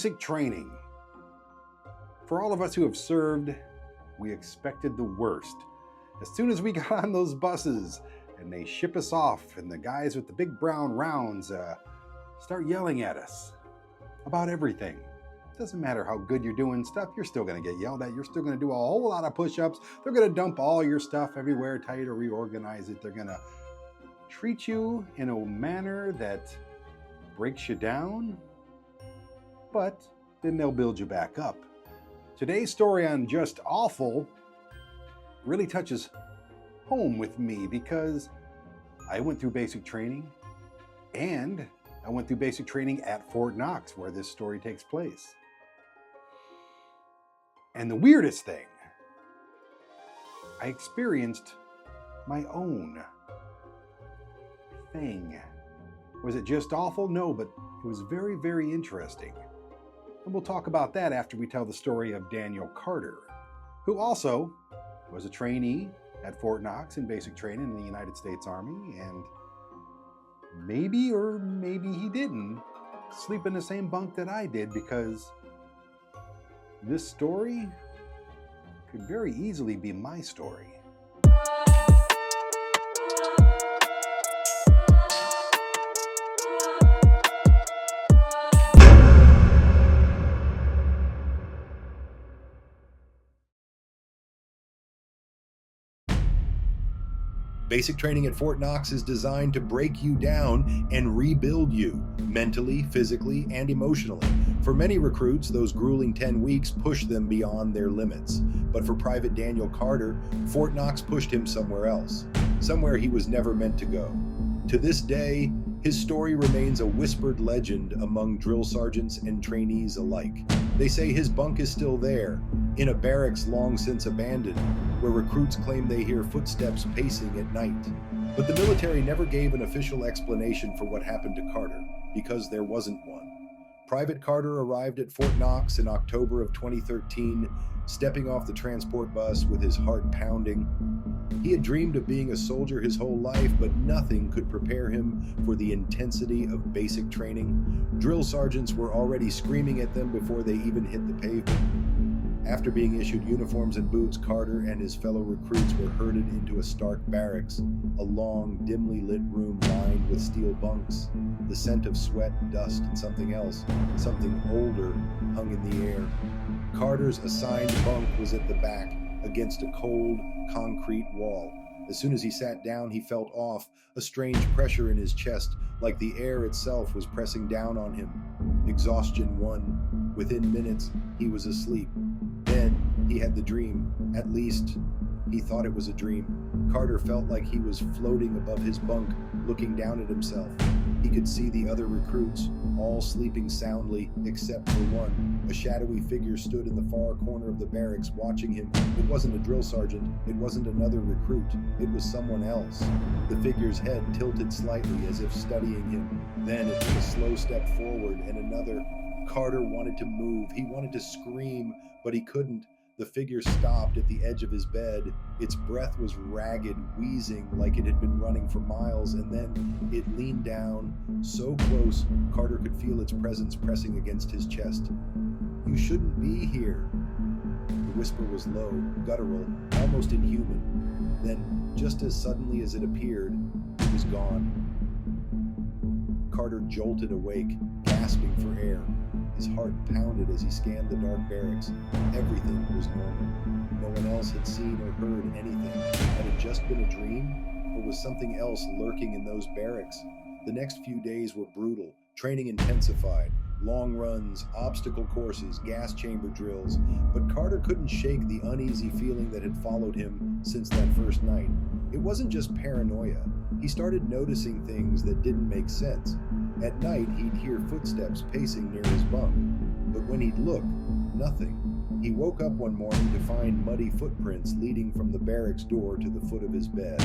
Basic training. For all of us who have served, we expected the worst. As soon as we got on those buses and they ship us off and the guys with the big brown rounds start yelling at us about everything. Doesn't matter how good you're doing stuff, you're still going to get yelled at. You're still going to do a whole lot of push-ups. They're going to dump all your stuff everywhere, tell you to reorganize it. They're going to treat you in a manner that breaks you down, but then they'll build you back up. Today's story on Just Awful really touches home with me because I went through basic training and I went through basic training at Fort Knox, where this story takes place. And the weirdest thing, I experienced my own thing. Was it just awful? No, but it was very, very interesting. And we'll talk about that after we tell the story of Daniel Carter, who also was a trainee at Fort Knox in basic training in the United States Army, and maybe or maybe he didn't sleep in the same bunk that I did, because this story could very easily be my story. Basic training at Fort Knox is designed to break you down and rebuild you, mentally, physically, and emotionally. For many recruits, those grueling 10 weeks pushed them beyond their limits. But for Private Daniel Carter, Fort Knox pushed him somewhere else, somewhere he was never meant to go. To this day, his story remains a whispered legend among drill sergeants and trainees alike. They say his bunk is still there, in a barracks long since abandoned, where recruits claim they hear footsteps pacing at night. But the military never gave an official explanation for what happened to Carter, because there wasn't one. Private Carter arrived at Fort Knox in October of 2013, stepping off the transport bus with his heart pounding. He had dreamed of being a soldier his whole life, but nothing could prepare him for the intensity of basic training. Drill sergeants were already screaming at them before they even hit the pavement. After being issued uniforms and boots, Carter and his fellow recruits were herded into a stark barracks, a long, dimly lit room lined with steel bunks. The scent of sweat, dust, and something else, something older, hung in the air. Carter's assigned bunk was at the back, against a cold, concrete wall. As soon as he sat down, he felt off, a strange pressure in his chest, like the air itself was pressing down on him. Exhaustion won. Within minutes, he was asleep. Then he had the dream. At least, he thought it was a dream. Carter felt like he was floating above his bunk, looking down at himself. He could see the other recruits, all sleeping soundly, except for one. A shadowy figure stood in the far corner of the barracks, watching him. It wasn't a drill sergeant. It wasn't another recruit. It was someone else. The figure's head tilted slightly, as if studying him. Then it took a slow step forward, and another. Carter wanted to move. He wanted to scream, but he couldn't. The figure stopped at the edge of his bed. Its breath was ragged, wheezing like it had been running for miles, and then it leaned down, so close Carter could feel its presence pressing against his chest. "You shouldn't be here." The whisper was low, guttural, almost inhuman. Then, just as suddenly as it appeared, it was gone. Carter jolted awake, gasping for air. His heart pounded as he scanned the dark barracks. Everything was normal. No one else had seen or heard anything. Had it just been a dream? Or was something else lurking in those barracks? The next few days were brutal. Training intensified. Long runs, obstacle courses, gas chamber drills. But Carter couldn't shake the uneasy feeling that had followed him since that first night. It wasn't just paranoia. He started noticing things that didn't make sense. At night, he'd hear footsteps pacing near his bunk, but when he'd look, nothing. He woke up one morning to find muddy footprints leading from the barracks door to the foot of his bed,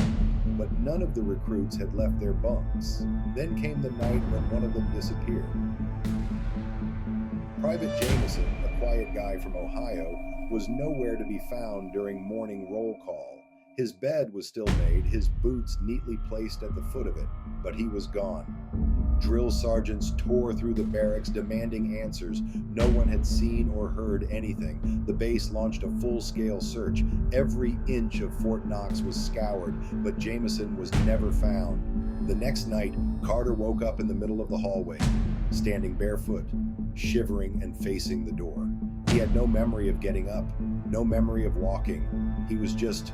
but none of the recruits had left their bunks. Then came the night when one of them disappeared. Private Jameson, a quiet guy from Ohio, was nowhere to be found during morning roll call. His bed was still made, his boots neatly placed at the foot of it, but he was gone. Drill sergeants tore through the barracks demanding answers. No one had seen or heard anything. The base launched a full-scale search. Every inch of Fort Knox was scoured, but Jameson was never found. The next night, Carter woke up in the middle of the hallway, standing barefoot, shivering and facing the door. He had no memory of getting up, no memory of walking. He was just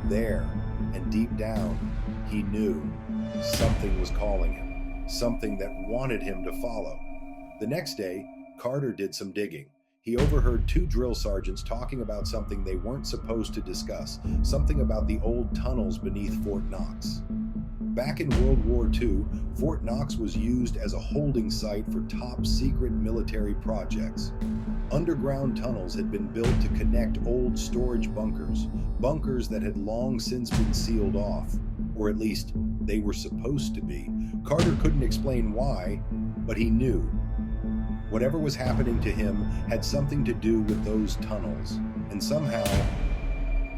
there, and deep down, he knew something was calling him, something that wanted him to follow. The next day, Carter did some digging. He overheard two drill sergeants talking about something they weren't supposed to discuss, something about the old tunnels beneath Fort Knox. Back in World War II, Fort Knox was used as a holding site for top-secret military projects. Underground tunnels had been built to connect old storage bunkers that had long since been sealed off, or at least they were supposed to be. Carter couldn't explain why, but he knew. Whatever was happening to him had something to do with those tunnels, and somehow,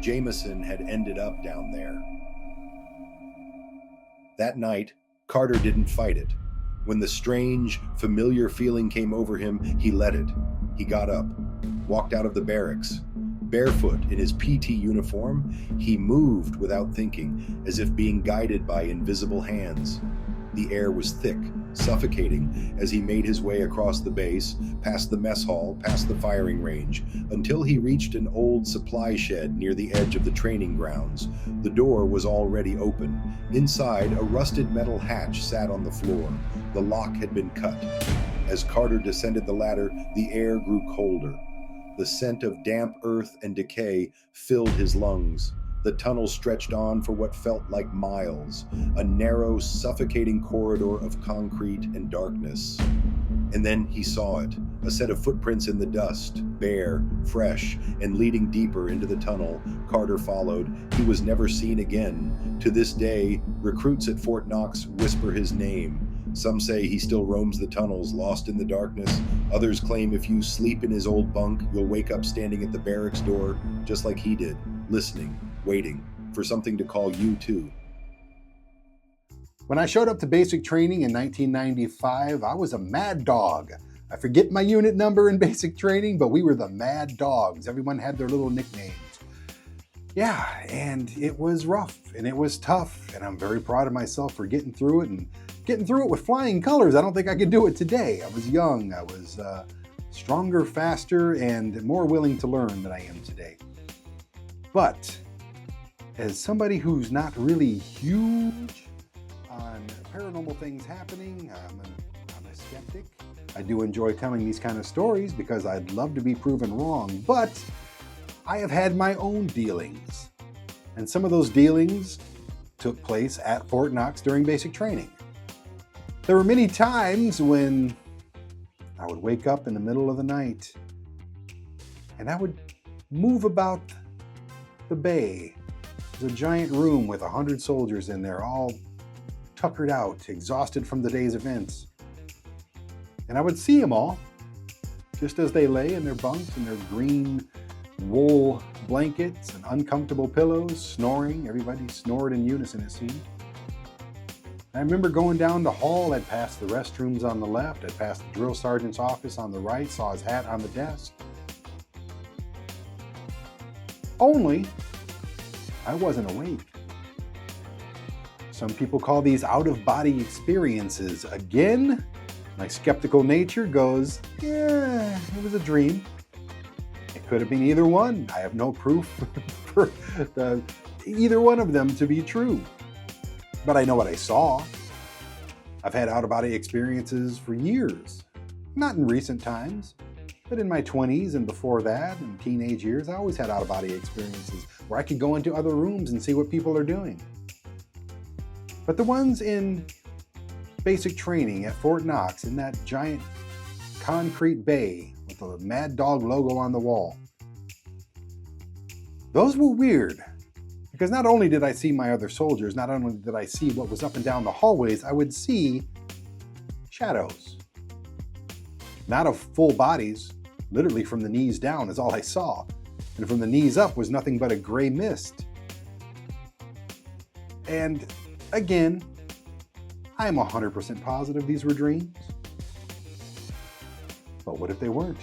Jameson had ended up down there. That night, Carter didn't fight it. When the strange, familiar feeling came over him, he let it. He got up, walked out of the barracks. Barefoot in his PT uniform, he moved without thinking, as if being guided by invisible hands. The air was thick, suffocating, as he made his way across the base, past the mess hall, past the firing range, until he reached an old supply shed near the edge of the training grounds. The door was already open. Inside, a rusted metal hatch sat on the floor. The lock had been cut. As Carter descended the ladder, the air grew colder. The scent of damp earth and decay filled his lungs. The tunnel stretched on for what felt like miles, a narrow, suffocating corridor of concrete and darkness. And then he saw it, a set of footprints in the dust, bare, fresh, and leading deeper into the tunnel. Carter followed. He was never seen again. To this day, recruits at Fort Knox whisper his name. Some say he still roams the tunnels, lost in the darkness. Others claim if you sleep in his old bunk, you'll wake up standing at the barracks door, just like he did, listening, waiting for something to call you too. When I showed up to basic training in 1995, I was a mad dog. I forget my unit number in basic training, but we were the mad dogs. Everyone had their little nicknames. Yeah, and it was rough and it was tough, and I'm very proud of myself for getting through it and getting through it with flying colors. I don't think I could do it today. I was young, I was stronger, faster, and more willing to learn than I am today. But as somebody who's not really huge on paranormal things happening, I'm a skeptic. I do enjoy telling these kind of stories because I'd love to be proven wrong, but I have had my own dealings. And some of those dealings took place at Fort Knox during basic training. There were many times when I would wake up in the middle of the night and I would move about the bay. There's a giant room with 100 soldiers in there, all tuckered out, exhausted from the day's events. And I would see them all, just as they lay in their bunks in their green wool blankets and uncomfortable pillows, snoring. Everybody snored in unison, it seemed. I remember going down the hall. I'd passed the restrooms on the left. I'd passed the drill sergeant's office on the right, saw his hat on the desk. Only, I wasn't awake. Some people call these out-of-body experiences. Again, my skeptical nature goes, yeah, it was a dream. It could have been either one. I have no proof for either one of them to be true. But I know what I saw. I've had out-of-body experiences for years. Not in recent times, but in my 20s and before that, in teenage years, I always had out-of-body experiences where I could go into other rooms and see what people are doing. But the ones in basic training at Fort Knox, in that giant concrete bay with the Mad Dog logo on the wall, those were weird. Because not only did I see my other soldiers, not only did I see what was up and down the hallways, I would see shadows. Not of full bodies, literally from the knees down is all I saw. And from the knees up was nothing but a gray mist. And again, I'm 100% positive these were dreams. But what if they weren't?